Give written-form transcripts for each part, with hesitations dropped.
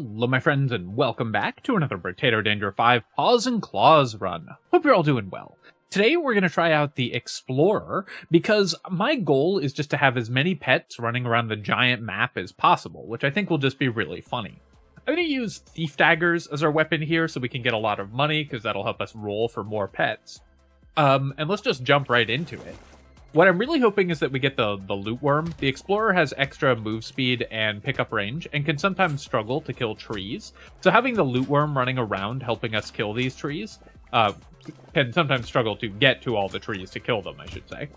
Hello my friends and welcome back to another Brotato Danger 5 Paws and Claws run. Hope you're all doing well. Today we're going to try out the Explorer because my goal is just to have as many pets running around the giant map as possible, which I think will just be really funny. I'm going to use Thief Daggers as our weapon here so we can get a lot of money because that'll help us roll for more pets. And let's just jump right into it. What I'm really hoping is that we get the Loot Worm. The Explorer has extra move speed and pickup range, and can sometimes struggle to kill trees. So having the Loot Worm running around helping us kill these trees, can sometimes struggle to get to all the trees to kill them, I should say.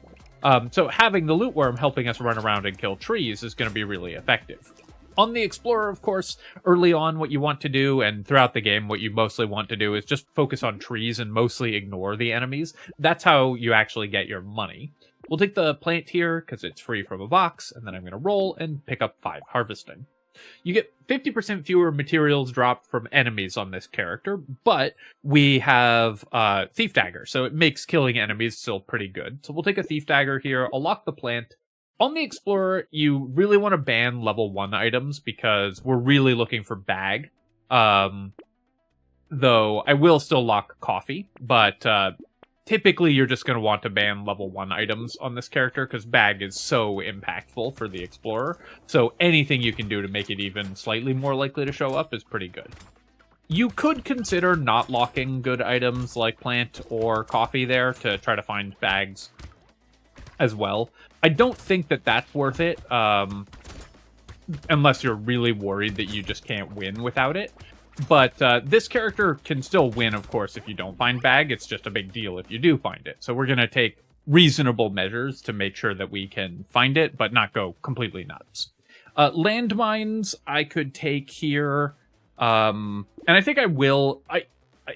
So having the Loot Worm helping us run around and kill trees is going to be really effective. On the Explorer, of course, early on what you want to do, and throughout the game what you mostly want to do, is just focus on trees and mostly ignore the enemies. That's how you actually get your money. We'll take the plant here because it's free from a box, and then I'm going to roll and pick up 5 harvesting. You get 50% fewer materials dropped from enemies on this character, but we have Thief Dagger, so it makes killing enemies still pretty good. So we'll take a Thief Dagger here, I'll lock the plant. On the Explorer, you really want to ban level 1 items because we're really looking for bag. Though I will still lock coffee, but typically you're just going to want to ban level 1 items on this character because bag is so impactful for the Explorer. So anything you can do to make it even slightly more likely to show up is pretty good. You could consider not locking good items like plant or coffee there to try to find bags as well. I don't think that that's worth it, unless you're really worried that you just can't win without it. But this character can still win, of course, if you don't find bag. It's just a big deal if you do find it. So we're going to take reasonable measures to make sure that we can find it, but not go completely nuts. Landmines I could take here, and I think I will.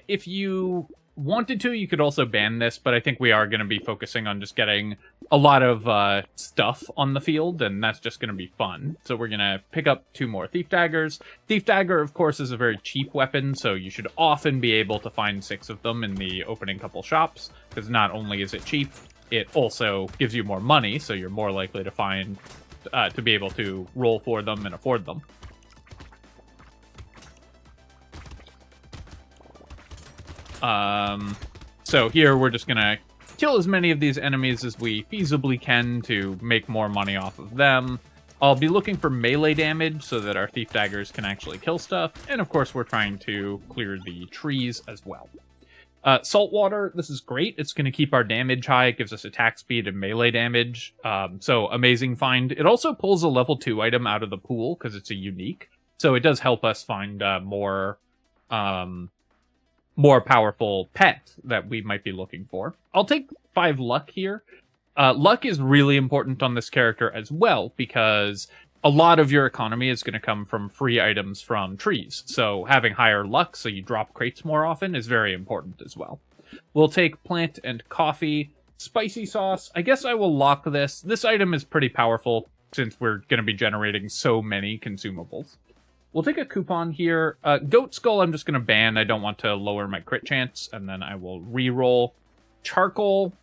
If you wanted to, you could also ban this, but I think we are going to be focusing on just getting a lot of stuff on the field, and that's just going to be fun. So we're going to pick up 2 more Thief Daggers. Thief Dagger, of course, is a very cheap weapon, so you should often be able to find 6 of them in the opening couple shops, because not only is it cheap, it also gives you more money, so you're more likely to find, to be able to roll for them and afford them. So here we're just gonna kill as many of these enemies as we feasibly can to make more money off of them. I'll be looking for melee damage so that our Thief Daggers can actually kill stuff, and of course we're trying to clear the trees as well. Saltwater, this is great. It's going to keep our damage high. It gives us attack speed and melee damage, so amazing find. It also pulls a level 2 item out of the pool because it's a unique, so it does help us find more powerful pet that we might be looking for. I'll take 5 luck here. Luck is really important on this character as well, because a lot of your economy is going to come from free items from trees. So having higher luck so you drop crates more often is very important as well. We'll take plant and coffee. Spicy sauce, I guess I will lock this. This item is pretty powerful since we're going to be generating so many consumables. We'll take a coupon here. Goat Skull I'm just going to ban. I don't want to lower my crit chance. And then I will re-roll. Charcoal.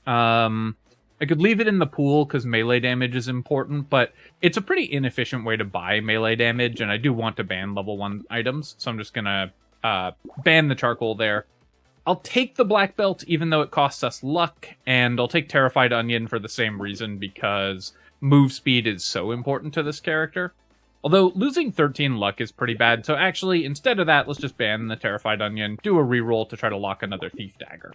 I could leave it in the pool because melee damage is important, but it's a pretty inefficient way to buy melee damage, and I do want to ban level 1 items, so I'm just going to ban the charcoal there. I'll take the black belt even though it costs us luck, and I'll take Terrified Onion for the same reason because move speed is so important to this character. Although, losing 13 luck is pretty bad, so actually, instead of that, let's just ban the Terrified Onion, do a reroll to try to lock another Thief Dagger.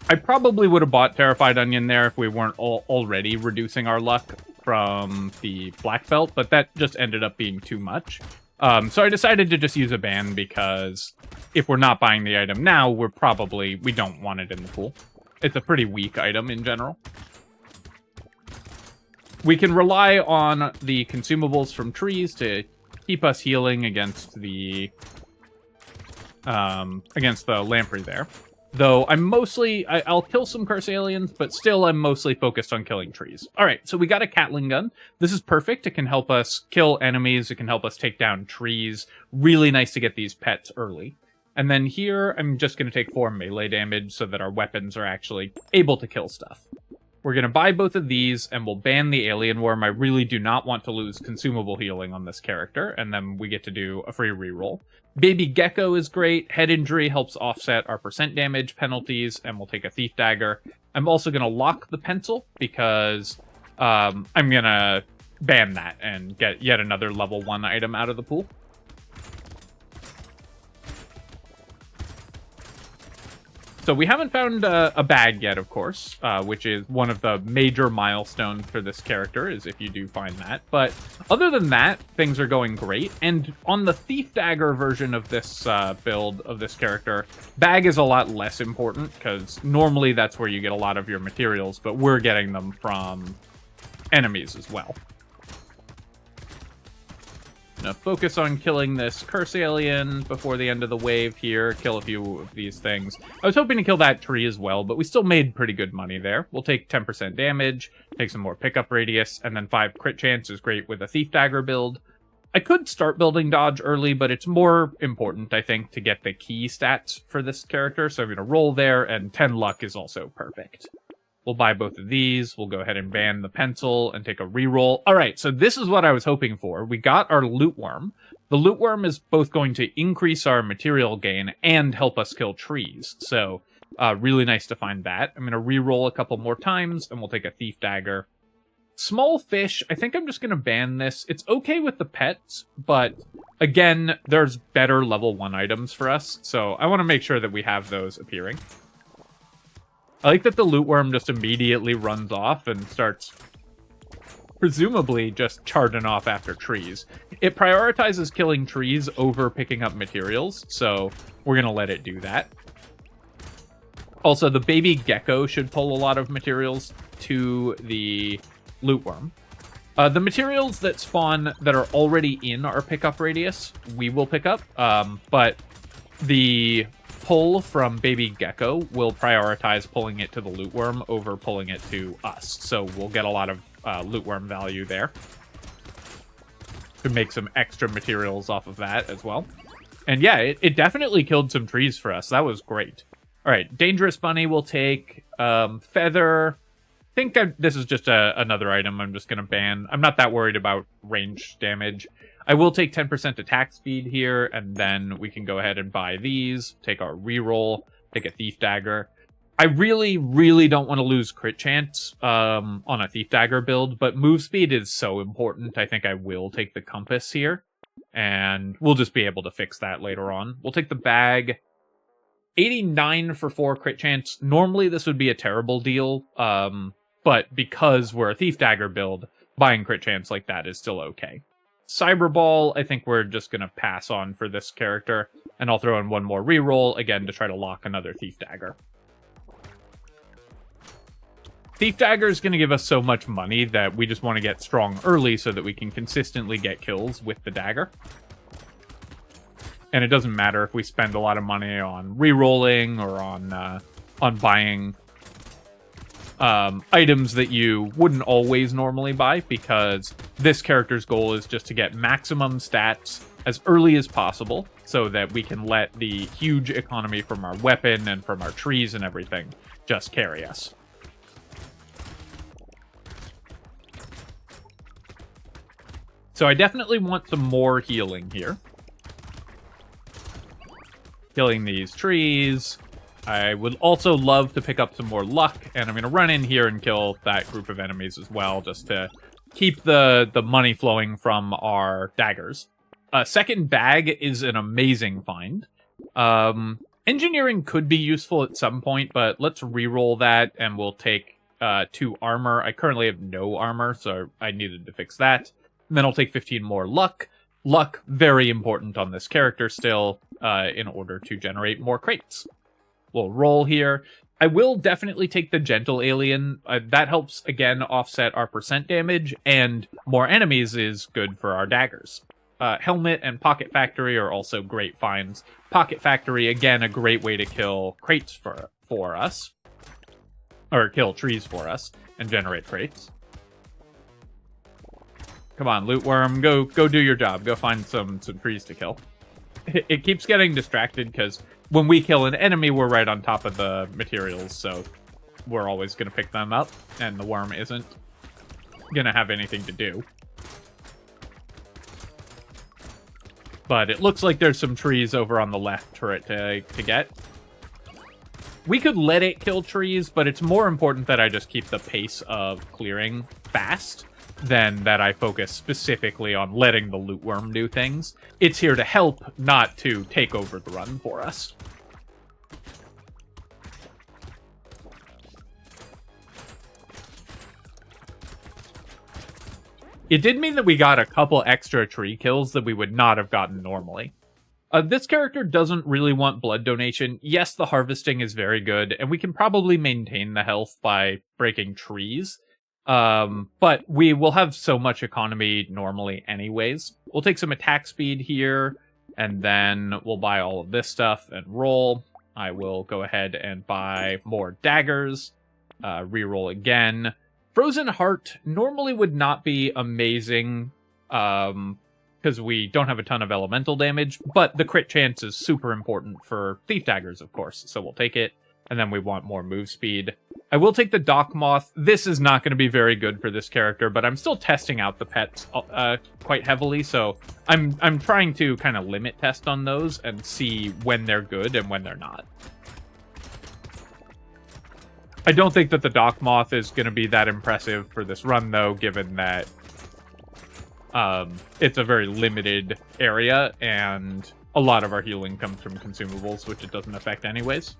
I probably would have bought Terrified Onion there if we weren't already reducing our luck from the black belt, but that just ended up being too much. So I decided to just use a ban because if we're not buying the item now, we don't want it in the pool. It's a pretty weak item in general. We can rely on the consumables from trees to keep us healing against the lamprey there. Though I'll kill some curse aliens, but still I'm mostly focused on killing trees. Alright, so we got a Catling gun. This is perfect. It can help us kill enemies. It can help us take down trees. Really nice to get these pets early. And then here, I'm just going to take 4 melee damage so that our weapons are actually able to kill stuff. We're going to buy both of these, and we'll ban the alien worm. I really do not want to lose consumable healing on this character, and then we get to do a free reroll. Baby Gecko is great. Head injury helps offset our percent damage penalties, and we'll take a Thief Dagger. I'm also going to lock the pencil, because I'm going to ban that and get yet another level 1 item out of the pool. So we haven't found a bag yet, of course, which is one of the major milestones for this character, is if you do find that. But other than that, things are going great. And on the Thief Dagger version of this build of this character, bag is a lot less important, because normally that's where you get a lot of your materials, but we're getting them from enemies as well. Gonna focus on killing this curse alien before the end of the wave here, kill a few of these things. I was hoping to kill that tree as well, but we still made pretty good money there. We'll take 10% damage, take some more pickup radius, and then 5 crit chance is great with a Thief Dagger build. I could start building dodge early, but it's more important, I think, to get the key stats for this character, so I'm gonna roll there, and 10 luck is also perfect. We'll buy both of these. We'll go ahead and ban the pencil and take a reroll. All right, so this is what I was hoping for. We got our loot worm. The loot worm is both going to increase our material gain and help us kill trees. So really nice to find that. I'm going to reroll a couple more times, and we'll take a Thief Dagger. Small fish, I think I'm just going to ban this. It's okay with the pets, but again, there's better level 1 items for us. So I want to make sure that we have those appearing. I like that the loot worm just immediately runs off and starts, presumably, just charging off after trees. It prioritizes killing trees over picking up materials, so we're going to let it do that. Also, the baby gecko should pull a lot of materials to the loot worm. The materials that spawn that are already in our pickup radius, we will pick up, but the pull from baby gecko will prioritize pulling it to the loot worm over pulling it to us. So we'll get a lot of loot worm value there. Could make some extra materials off of that as well. And yeah, it definitely killed some trees for us. That was great. All right, dangerous bunny will take feather. I think this is just another item I'm just going to ban. I'm not that worried about range damage. I will take 10% attack speed here, and then we can go ahead and buy these, take our reroll, take a Thief Dagger. I really, really don't want to lose crit chance on a Thief Dagger build, but move speed is so important. I think I will take the compass here, and we'll just be able to fix that later on. We'll take the bag. 89 for 4 crit chance. Normally this would be a terrible deal, but because we're a Thief Dagger build, buying crit chance like that is still okay. Cyberball, I think we're just going to pass on for this character, and I'll throw in one more reroll, again, to try to lock another Thief Dagger. Thief Dagger is going to give us so much money that we just want to get strong early so that we can consistently get kills with the dagger. And it doesn't matter if we spend a lot of money on rerolling or on buying items that you wouldn't always normally buy, because this character's goal is just to get maximum stats as early as possible so that we can let the huge economy from our weapon and from our trees and everything just carry us. So I definitely want some more healing here. Killing these trees. I would also love to pick up some more luck, and I'm going to run in here and kill that group of enemies as well, just to keep the money flowing from our daggers. Second bag is an amazing find. Engineering could be useful at some point, but let's reroll that, and we'll take 2 armor. I currently have no armor, so I needed to fix that. And then I'll take 15 more luck. Luck, very important on this character still, in order to generate more crates. We'll roll here. I will definitely take the gentle alien. That helps, again, offset our percent damage, and more enemies is good for our daggers. Helmet and Pocket Factory are also great finds. Pocket Factory, again, a great way to kill crates for us. Or kill trees for us and generate crates. Come on, loot worm, go do your job. Go find some trees to kill. It keeps getting distracted because when we kill an enemy, we're right on top of the materials, so we're always going to pick them up, and the worm isn't going to have anything to do. But it looks like there's some trees over on the left for it to get. We could let it kill trees, but it's more important that I just keep the pace of clearing fast than that I focus specifically on letting the loot worm do things. It's here to help, not to take over the run for us. It did mean that we got a couple extra tree kills that we would not have gotten normally. This character doesn't really want blood donation. Yes, the harvesting is very good, and we can probably maintain the health by breaking trees. But we will have so much economy normally anyways. We'll take some attack speed here, and then we'll buy all of this stuff and roll. I will go ahead and buy more daggers, reroll again. Frozen Heart normally would not be amazing, because we don't have a ton of elemental damage, but the crit chance is super important for Thief Daggers, of course, so we'll take it, and then we want more move speed. I will take the Dock Moth. This is not going to be very good for this character, but I'm still testing out the pets quite heavily, so I'm trying to kind of limit test on those and see when they're good and when they're not. I don't think that the Dock Moth is going to be that impressive for this run, though, given that it's a very limited area, and a lot of our healing comes from consumables, which it doesn't affect anyways.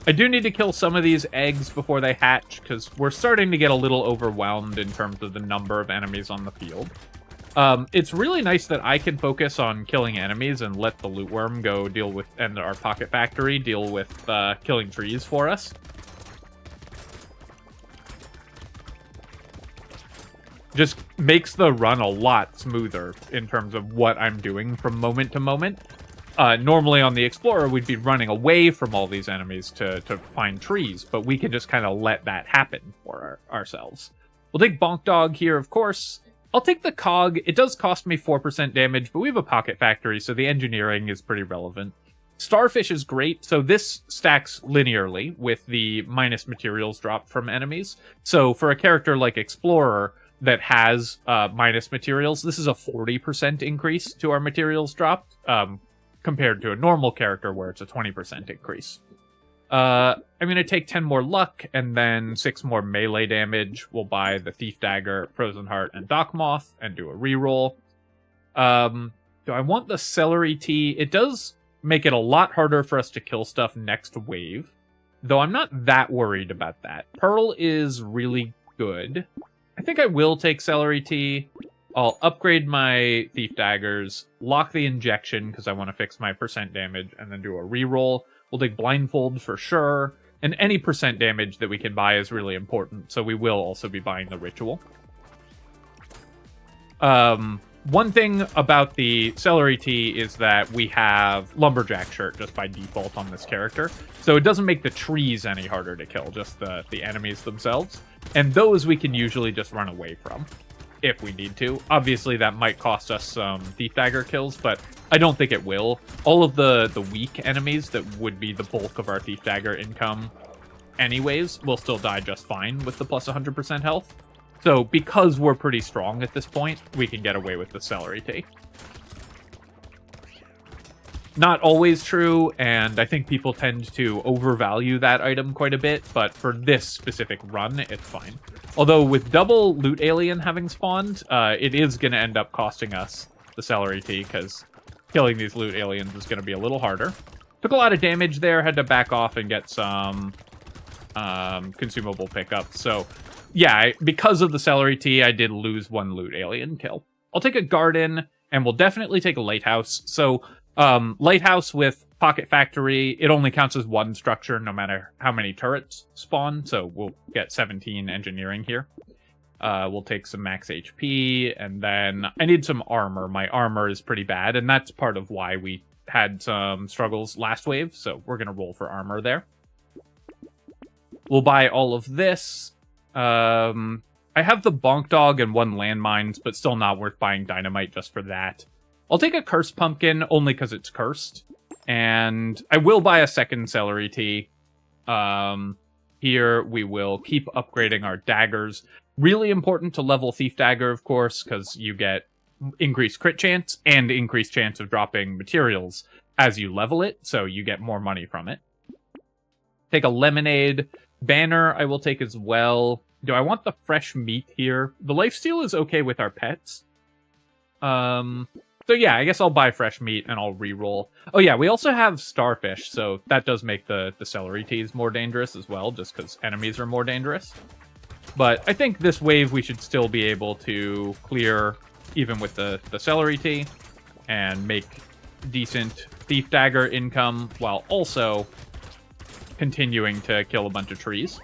I do need to kill some of these eggs before they hatch, because we're starting to get a little overwhelmed in terms of the number of enemies on the field. It's really nice that I can focus on killing enemies and let the loot worm go deal with, and our pocket factory deal with killing trees for us. Just makes the run a lot smoother in terms of what I'm doing from moment to moment. Normally on the Explorer, we'd be running away from all these enemies to find trees, but we can just kind of let that happen for ourselves. We'll take Bonk Dog here, of course. I'll take the Cog. It does cost me 4% damage, but we have a pocket factory, so the engineering is pretty relevant. Starfish is great, so this stacks linearly with the minus materials drop from enemies. So for a character like Explorer that has minus materials, this is a 40% increase to our materials dropped, compared to a normal character where it's a 20% increase. I'm going to take 10 more luck, and then 6 more melee damage. We'll buy the Thief Dagger, Frozen Heart, and Dock Moth, and do a reroll. Do I want the Celery Tea? It does make it a lot harder for us to kill stuff next wave, though I'm not that worried about that. Pearl is really good. I think I will take Celery Tea. I'll upgrade my Thief Daggers, lock the injection, because I want to fix my percent damage, and then do a reroll. We'll take Blindfold for sure, and any percent damage that we can buy is really important, so we will also be buying the Ritual. One thing about the Celery Tea is that we have Lumberjack Shirt just by default on this character, so it doesn't make the trees any harder to kill, just the enemies themselves, and those we can usually just run away from if we need to. Obviously, that might cost us some Thief Dagger kills, but I don't think it will. All of the weak enemies that would be the bulk of our Thief Dagger income anyways will still die just fine with the plus 100% health. So because we're pretty strong at this point, we can get away with the Celery Tea. Not always true, and I think people tend to overvalue that item quite a bit, but for this specific run, it's fine. Although with double Loot Alien having spawned, it is going to end up costing us the Celery Tea, because killing these Loot Aliens is going to be a little harder. Took a lot of damage there, had to back off and get some consumable pickups. So yeah, because of the Celery Tea, I did lose one Loot Alien kill. I'll take a Garden, and we'll definitely take a Lighthouse. So Lighthouse with Pocket Factory, it only counts as one structure no matter how many turrets spawn, so we'll get 17 engineering here. We'll take some max HP, and then I need some armor. My armor is pretty bad, and that's part of why we had some struggles last wave, so we're going to roll for armor there. We'll buy all of this. I have the Bonk Dog and 1 landmines, but still not worth buying dynamite just for that. I'll take a Cursed Pumpkin, only because it's cursed. And I will buy a second celery tea. Here we will keep upgrading our daggers. Really important to level Thief Dagger, of course, because you get increased crit chance and increased chance of dropping materials as you level it, so you get more money from it. Take a lemonade. Banner I will take as well. Do I want the fresh meat here? The lifesteal is okay with our pets. So yeah, I guess I'll buy fresh meat and I'll reroll. Oh yeah, we also have starfish, so that does make the celery teas more dangerous as well, just because enemies are more dangerous. But I think this wave we should still be able to clear even with the celery tea and make decent Thief Dagger income while also continuing to kill a bunch of trees.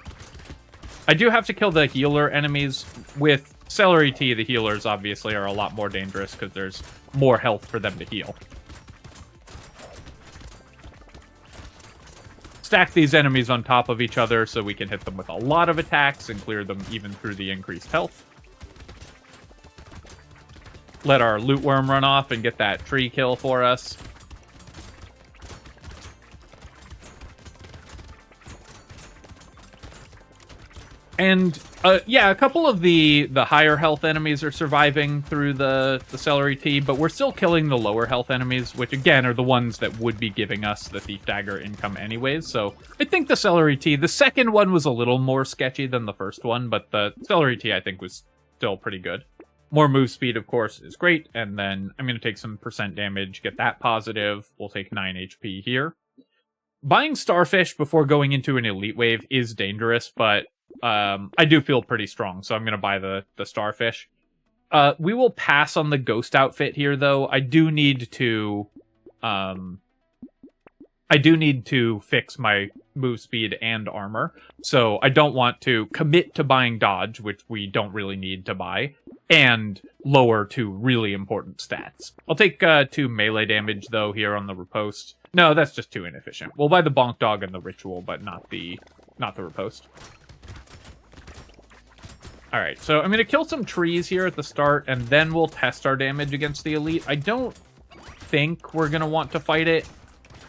I do have to kill the healer enemies. With celery tea, the healers obviously are a lot more dangerous because there's more health for them to heal. Stack these enemies on top of each other so we can hit them with a lot of attacks and clear them even through the increased health. Let our loot worm run off and get that tree kill for us. And yeah, a couple of the higher health enemies are surviving through the celery tea, but we're still killing the lower health enemies, which again are the ones that would be giving us the Thief Dagger income anyways. So I think the celery tea, the second one was a little more sketchy than the first one, but the celery tea I think was still pretty good. More move speed, of course, is great, and then I'm going to take some percent damage, get that positive. We'll take 9 HP here. Buying starfish before going into an elite wave is dangerous, but I do feel pretty strong, so I'm going to buy the starfish. We will pass on the ghost outfit here, though. I do need to fix my move speed and armor, so I don't want to commit to buying dodge, which we don't really need to buy, and lower 2 really important stats. I'll take 2 melee damage, though, here on the riposte. No, that's just too inefficient. We'll buy the bonk dog and the ritual, but not the riposte. Alright, so I'm going to kill some trees here at the start, and then we'll test our damage against the elite. I don't think we're going to want to fight it.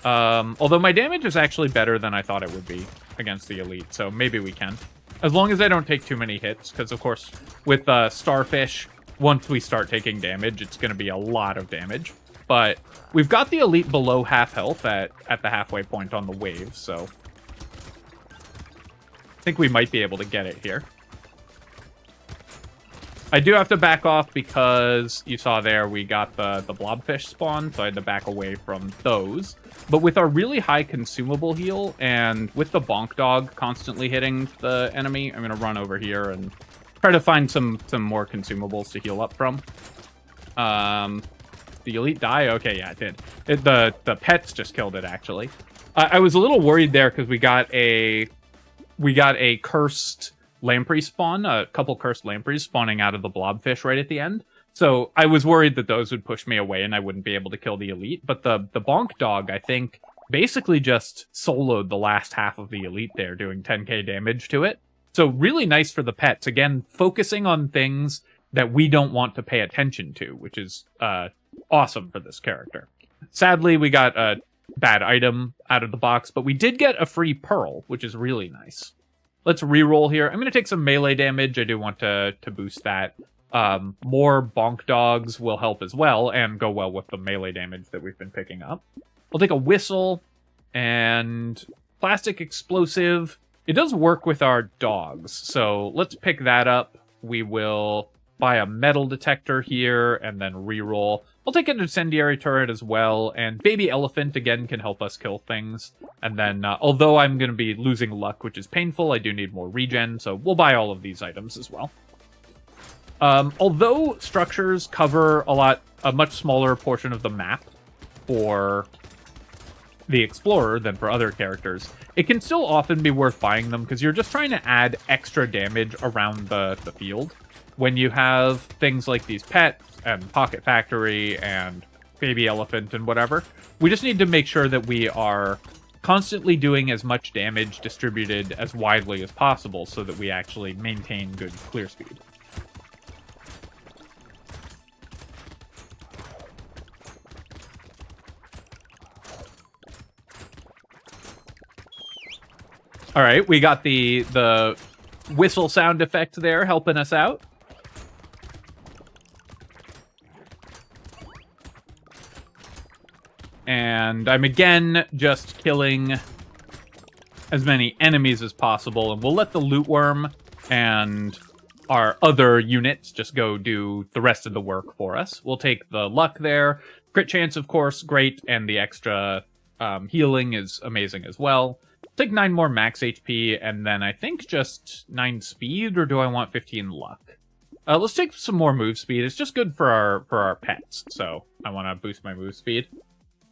Although my damage is actually better than I thought it would be against the elite, so maybe we can. As long as I don't take too many hits, because of course, with starfish, once we start taking damage, it's going to be a lot of damage. But we've got the elite below half health at the halfway point on the wave, so I think we might be able to get it here. I do have to back off because you saw there we got the blobfish spawn, so I had to back away from those. But with our really high consumable heal, and with the bonk dog constantly hitting the enemy, I'm going to run over here and try to find some more consumables to heal up from. The elite die? Okay, yeah, it did. The pets just killed it, actually. I was a little worried there because we got a cursed lamprey spawn, a couple cursed lampreys spawning out of the blobfish right at the end. So I was worried that those would push me away and I wouldn't be able to kill the elite. But the bonk dog, I think, basically just soloed the last half of the elite there, doing 10k damage to it. So really nice for the pets. Again, focusing on things that we don't want to pay attention to, which is awesome for this character. Sadly, we got a bad item out of the box, but we did get a free pearl, which is really nice. Let's reroll here. I'm going to take some melee damage. I do want to boost that. More bonk dogs will help as well and go well with the melee damage that we've been picking up. I'll take a whistle and plastic explosive. It does work with our dogs, so let's pick that up. We will buy a metal detector here and then reroll. I'll take an incendiary turret as well, and baby elephant again can help us kill things. And then, although I'm going to be losing luck, which is painful, I do need more regen, so we'll buy all of these items as well. Although structures cover a much smaller portion of the map for the explorer than for other characters, it can still often be worth buying them because you're just trying to add extra damage around the field. When you have things like these pets and Pocket Factory and Baby Elephant and whatever, we just need to make sure that we are constantly doing as much damage distributed as widely as possible so that we actually maintain good clear speed. All right, we got the whistle sound effect there helping us out. And I'm again just killing as many enemies as possible, and we'll let the loot worm and our other units just go do the rest of the work for us. We'll take the luck there. Crit chance, of course, great, and the extra healing is amazing as well. Take 9 more max HP, and then I think just 9 speed, or do I want 15 luck? Let's take some more move speed. It's just good for our pets, so I want to boost my move speed.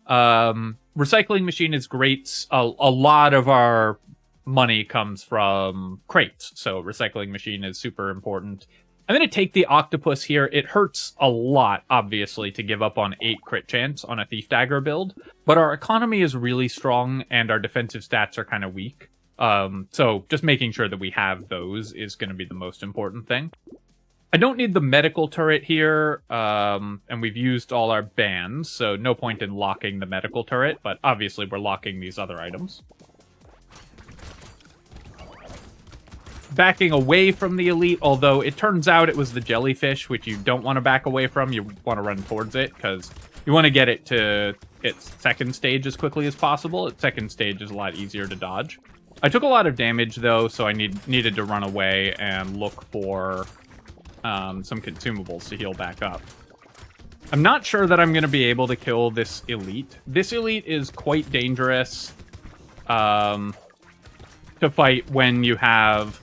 Recycling machine is great. A lot of our money comes from crates, so recycling machine is super important. I'm going to take the octopus here. It hurts a lot, obviously, to give up on 8 crit chance on a thief dagger build, but our economy is really strong and our defensive stats are kind of weak. So just making sure that we have those is going to be the most important thing. I don't need the medical turret here, and we've used all our bans, so no point in locking the medical turret, but obviously we're locking these other items. Backing away from the elite, although it turns out it was the jellyfish, which you don't want to back away from. You want to run towards it, because you want to get it to its second stage as quickly as possible. Its second stage is a lot easier to dodge. I took a lot of damage, though, so I needed to run away and look for some consumables to heal back up. I'm not sure that I'm going to be able to kill this elite. This elite is quite dangerous to fight when you have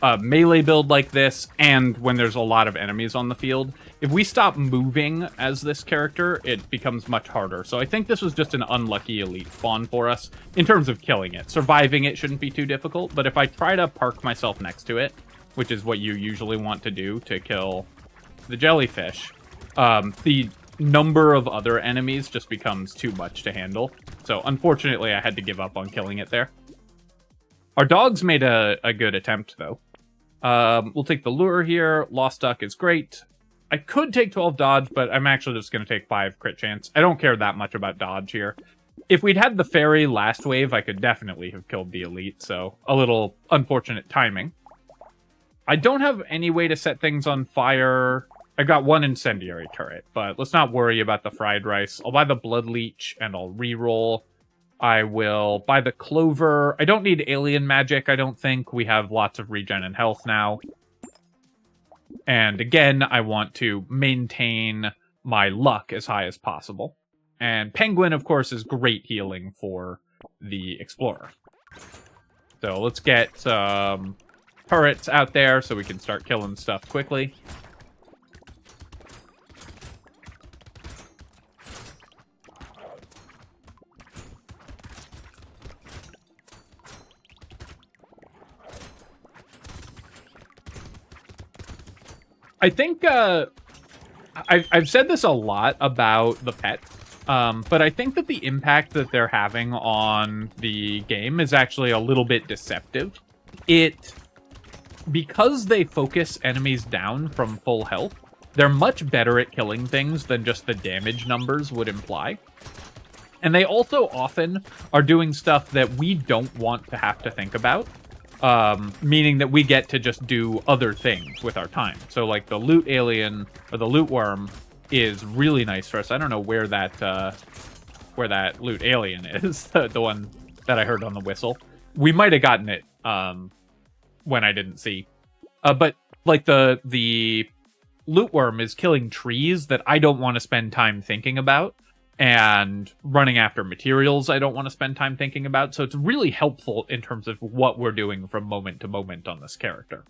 a melee build like this and when there's a lot of enemies on the field. If we stop moving as this character, it becomes much harder. So I think this was just an unlucky elite spawn for us in terms of killing it. Surviving it shouldn't be too difficult, but if I try to park myself next to it, which is what you usually want to do to kill the jellyfish, the number of other enemies just becomes too much to handle. So unfortunately, I had to give up on killing it there. Our dogs made a good attempt, though. We'll take the lure here. Lost Duck is great. I could take 12 dodge, but I'm actually just going to take 5 crit chance. I don't care that much about dodge here. If we'd had the fairy last wave, I could definitely have killed the elite, so a little unfortunate timing. I don't have any way to set things on fire. I've got 1 incendiary turret, but let's not worry about the fried rice. I'll buy the blood leech, and I'll reroll. I will buy the clover. I don't need alien magic, I don't think. We have lots of regen and health now. And again, I want to maintain my luck as high as possible. And penguin, of course, is great healing for the explorer. So let's get turrets out there so we can start killing stuff quickly. I think I've said this a lot about the pets, but I think that the impact that they're having on the game is actually a little bit deceptive. Because they focus enemies down from full health, they're much better at killing things than just the damage numbers would imply. And they also often are doing stuff that we don't want to have to think about, meaning that we get to just do other things with our time. So like the loot alien, or the loot worm, is really nice for us. I don't know where that loot alien is, the one that I heard on the whistle. We might have gotten it when I didn't see. But like the loot worm is killing trees that I don't want to spend time thinking about, and running after materials I don't want to spend time thinking about. So it's really helpful in terms of what we're doing from moment to moment on this character.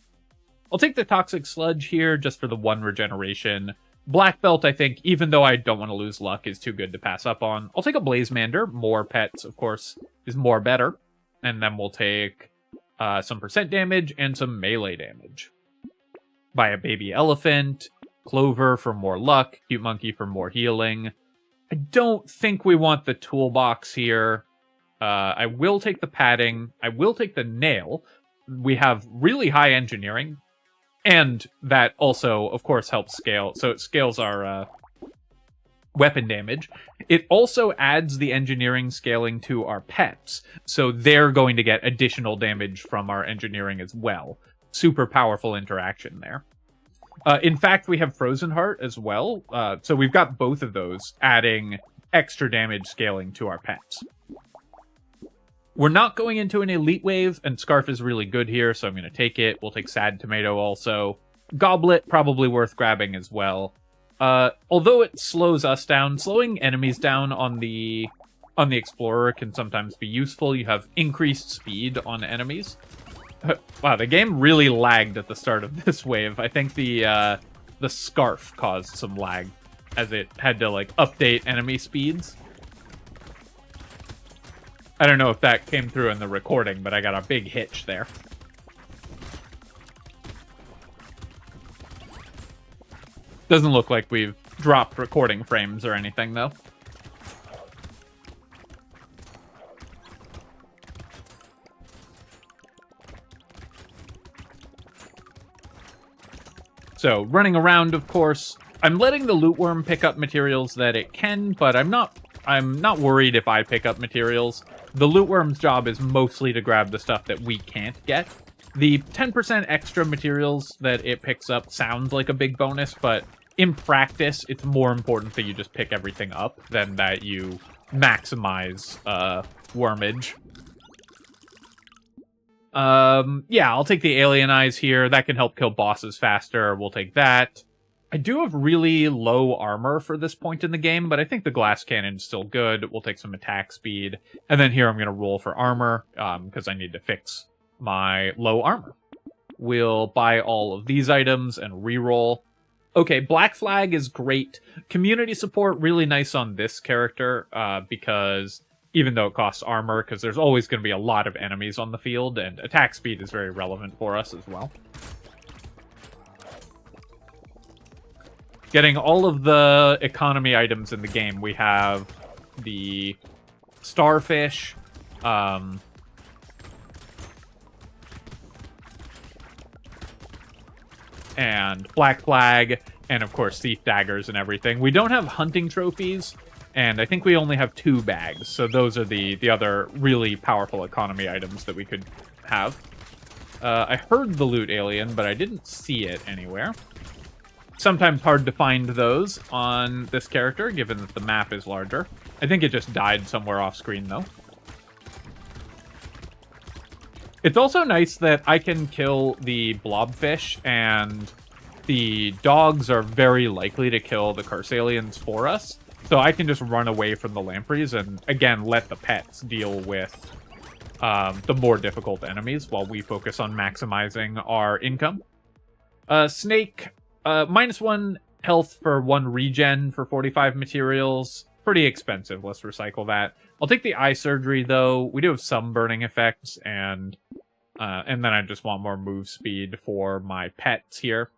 I'll take the toxic sludge here just for the 1 regeneration. Black belt, I think, even though I don't want to lose luck, is too good to pass up on. I'll take a blazemander. More pets, of course, is more better. And then we'll take some percent damage and some melee damage. Buy a baby elephant, clover for more luck, cute monkey for more healing. I don't think we want the toolbox here. I will take the padding. I will take the nail. We have really high engineering, and that also, of course, helps scale. So it scales our weapon damage. It also adds the engineering scaling to our pets, so they're going to get additional damage from our engineering as well. Super powerful interaction there. In fact, we have Frozen Heart as well, so we've got both of those adding extra damage scaling to our pets. We're not going into an Elite Wave, and Scarf is really good here, so I'm going to take it. We'll take Sad Tomato also. Goblet, probably worth grabbing as well. Although it slows us down, slowing enemies down on the Explorer can sometimes be useful. You have increased speed on enemies. Wow, the game really lagged at the start of this wave. I think the Scarf caused some lag, as it had to, like, update enemy speeds. I don't know if that came through in the recording, but I got a big hitch there. Doesn't look like we've dropped recording frames or anything, though. So, running around, of course. I'm letting the loot worm pick up materials that it can, but I'm not worried if I pick up materials. The loot worm's job is mostly to grab the stuff that we can't get. The 10% extra materials that it picks up sounds like a big bonus, but in practice, it's more important that you just pick everything up than that you maximize wormage. Yeah, I'll take the Alien Eyes here. That can help kill bosses faster. We'll take that. I do have really low armor for this point in the game, but I think the glass cannon's still good. We'll take some attack speed. And then here I'm going to roll for armor, because I need to fix my low armor. We'll buy all of these items and re-roll. Okay, Black Flag is great. Community support, really nice on this character, because even though it costs armor, because there's always going to be a lot of enemies on the field, and attack speed is very relevant for us as well. Getting all of the economy items in the game. We have the starfish, and Black Flag, and of course Thief Daggers and everything. We don't have hunting trophies, and I think we only have 2 bags, so those are the other really powerful economy items that we could have. I heard the loot alien, but I didn't see it anywhere. Sometimes hard to find those on this character, given that the map is larger. I think it just died somewhere off screen, though. It's also nice that I can kill the blobfish, and the dogs are very likely to kill the curse aliens for us. So I can just run away from the lampreys and, again, let the pets deal with the more difficult enemies while we focus on maximizing our income. Snake, -1 health for 1 regen for 45 materials. Pretty expensive. Let's recycle that. I'll take the eye surgery, though. We do have some burning effects, and then I just want more move speed for my pets here.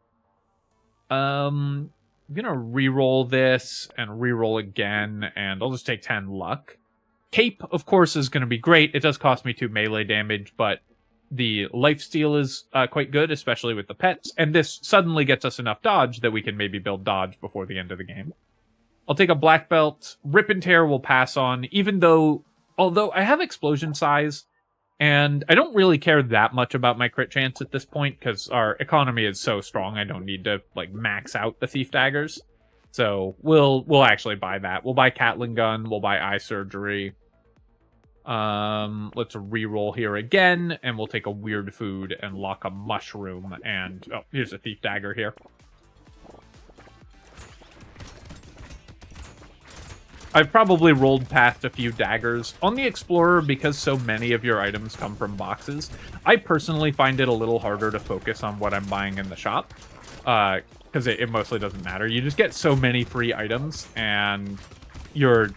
I'm gonna re-roll this and re-roll again, and I'll just take 10 luck. Cape, of course, is gonna be great. It does cost me 2 melee damage, but the lifesteal is quite good, especially with the pets, and this suddenly gets us enough dodge that we can maybe build dodge before the end of the game. I'll take a black belt. Rip and tear will pass on, although I have explosion size, and I don't really care that much about my crit chance at this point, because our economy is so strong I don't need to, like, max out the thief daggers. So we'll actually buy that. We'll buy Catling gun, we'll buy eye surgery. Let's re-roll here again, and we'll take a weird food and lock a mushroom, and oh, here's a thief dagger here. I've probably rolled past a few daggers. On the Explorer, because so many of your items come from boxes, I personally find it a little harder to focus on what I'm buying in the shop, because it mostly doesn't matter. You just get so many free items, and your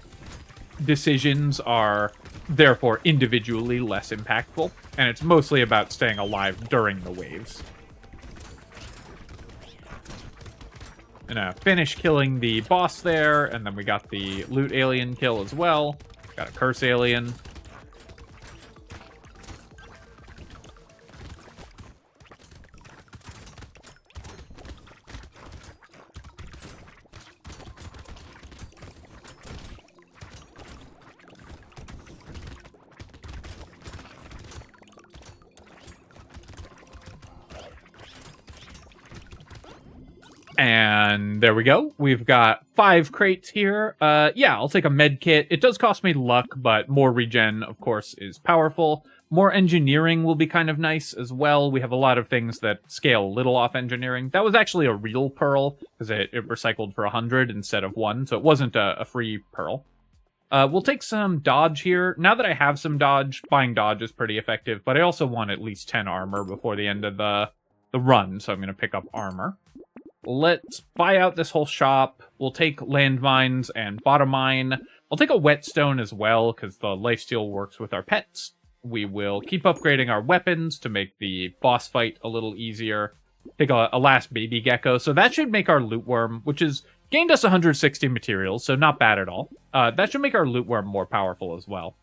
decisions are therefore individually less impactful, and it's mostly about staying alive during the waves. Gonna finish killing the boss there, and then we got the loot alien kill as well. Got a curse alien. And there we go. We've got 5 crates here. Yeah, I'll take a med kit. It does cost me luck, but more regen, of course, is powerful. More engineering will be kind of nice as well. We have a lot of things that scale a little off engineering. That was actually a real pearl, because it recycled for 100 instead of 1, so it wasn't a free pearl. We'll take some dodge here. Now that I have some dodge, buying dodge is pretty effective, but I also want at least 10 armor before the end of the run, so I'm going to pick up armor. Let's buy out this whole shop. We'll take landmines and bottom mine. I'll take a whetstone as well, because the lifesteal works with our pets. We will keep upgrading our weapons to make the boss fight a little easier. Take a last baby gecko. So that should make our loot worm, which is gained us 160 materials, so not bad at all. That should make our loot worm more powerful as well.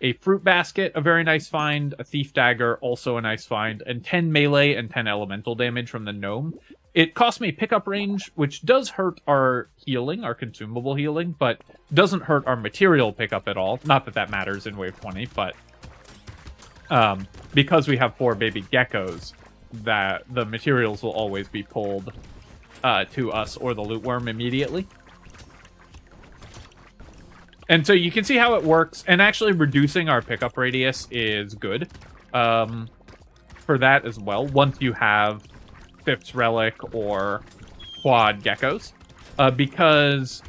A fruit basket, a very nice find. A thief dagger, also a nice find. And 10 melee and 10 elemental damage from the gnome. It cost me pickup range, which does hurt our healing, our consumable healing, but doesn't hurt our material pickup at all. Not that that matters in Wave 20, but because we have 4 baby geckos, that the materials will always be pulled to us or the loot worm immediately. And so you can see how it works, and actually reducing our pickup radius is good for that as well, once you have Fifth's Relic or quad geckos, because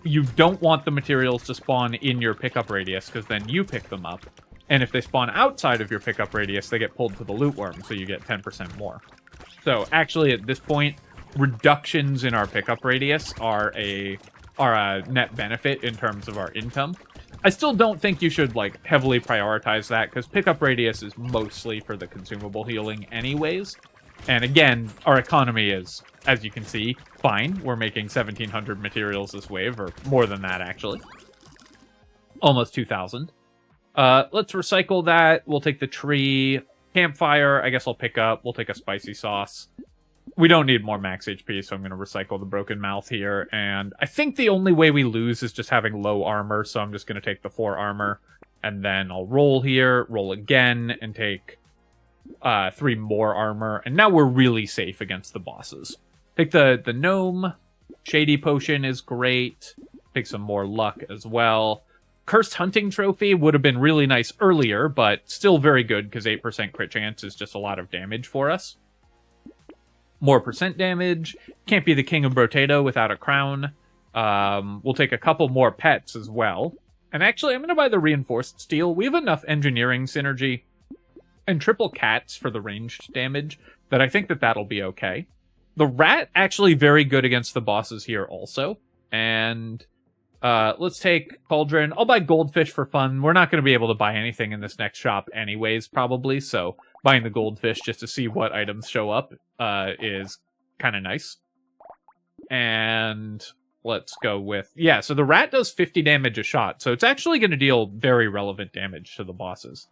you don't want the materials to spawn in your pickup radius, because then you pick them up. And if they spawn outside of your pickup radius, they get pulled to the loot worm, so you get 10% more. So actually, at this point, reductions in our pickup radius are a net benefit in terms of our income. I still don't think you should like heavily prioritize that, because pickup radius is mostly for the consumable healing anyways. And again, our economy is, as you can see, fine. We're making 1,700 materials this wave, or more than that actually. Almost 2,000. Let's recycle that. We'll take the tree. Campfire, I guess I'll pick up. We'll take a spicy sauce. We don't need more max HP, so I'm going to recycle the broken mouth here. And I think the only way we lose is just having low armor, so I'm just going to take the 4 armor. And then I'll roll here, roll again, and take 3 more armor. And now we're really safe against the bosses. Take the gnome. Shady potion is great. Take some more luck as well. Cursed Hunting Trophy would have been really nice earlier, but still very good, because 8% crit chance is just a lot of damage for us. More percent damage. Can't be the king of Brotato without a crown. We'll take a couple more pets as well. And actually, I'm going to buy the reinforced steel. We have enough engineering synergy and triple cats for the ranged damage that I think that that'll be okay. The rat, actually very good against the bosses here also. And let's take Cauldron. I'll buy Goldfish for fun. We're not going to be able to buy anything in this next shop anyways, probably. So buying the Goldfish just to see what items show up is kind of nice. And let's go with... yeah, so the rat does 50 damage a shot. So it's actually going to deal very relevant damage to the bosses.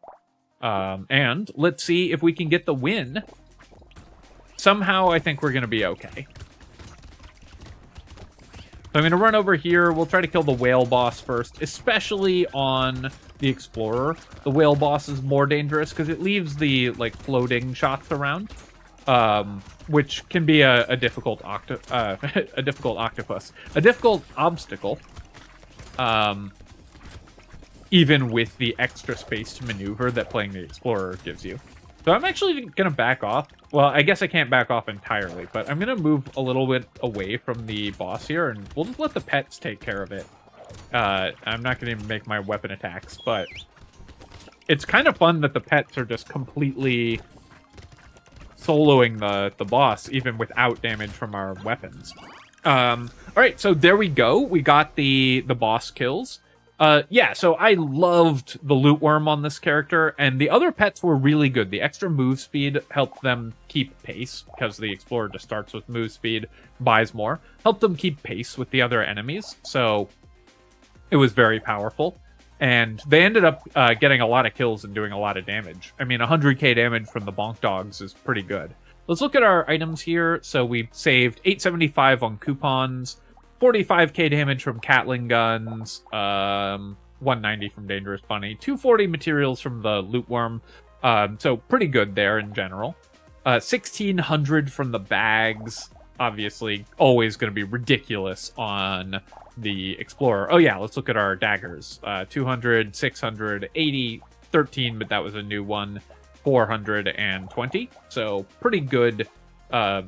And let's see if we can get the win. Somehow I think we're going to be okay. So I'm going to run over here. We'll try to kill the whale boss first, especially on the explorer. The whale boss is more dangerous because it leaves the like floating shots around, which can be a difficult a difficult obstacle. Even with the extra space to maneuver that playing the explorer gives you. So I'm actually going to back off. Well, I guess I can't back off entirely, but I'm going to move a little bit away from the boss here, and we'll just let the pets take care of it. I'm not going to make my weapon attacks, but it's kind of fun that the pets are just completely soloing the boss, even without damage from our weapons. Alright, so there we go. We got the boss kills. Yeah, so I loved the loot worm on this character, and the other pets were really good. The extra move speed helped them keep pace, because the explorer just starts with move speed, buys more. Helped them keep pace with the other enemies, so it was very powerful. And they ended up getting a lot of kills and doing a lot of damage. I mean, 100k damage from the bonk dogs is pretty good. Let's look at our items here. So we saved 875 on coupons, 45k damage from Catling guns, 190 from Dangerous Bunny, 240 materials from the Loot Worm, so pretty good there in general. 1600 from the bags, obviously always going to be ridiculous on the Explorer. Oh yeah, let's look at our daggers. 200, 600, 80, 13, but that was a new one. 420. So pretty good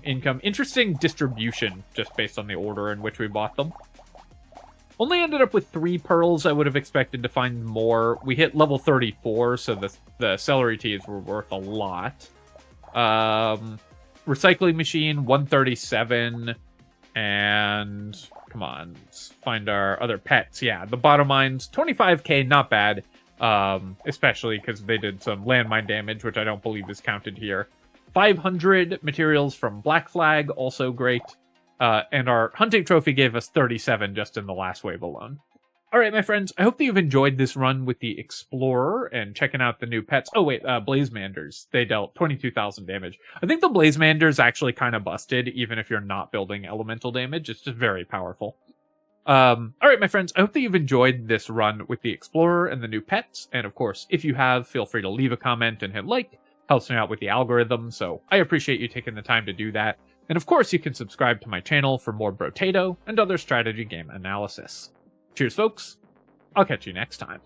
income. Interesting distribution just based on the order in which we bought them. Only ended up with 3 pearls. I would have expected to find more. We hit level 34, so the celery teas were worth a lot. Recycling machine, 137. And come on, let's find our other pets. Yeah, the bottom mines, 25k, not bad. Especially because they did some landmine damage, which I don't believe is counted here. 500 materials from Black Flag, also great. And our hunting trophy gave us 37 just in the last wave alone. Alright, my friends, I hope that you've enjoyed this run with the Explorer and checking out the new pets. Oh wait, Blazemanders. They dealt 22,000 damage. I think the Blazemanders actually kind of busted, even if you're not building elemental damage. It's just very powerful. Alright, my friends, I hope that you've enjoyed this run with the Explorer and the new pets. And of course, if you have, feel free to leave a comment and hit like. Helps me out with the algorithm, so I appreciate you taking the time to do that. And of course, you can subscribe to my channel for more Brotato and other strategy game analysis. Cheers, folks. I'll catch you next time.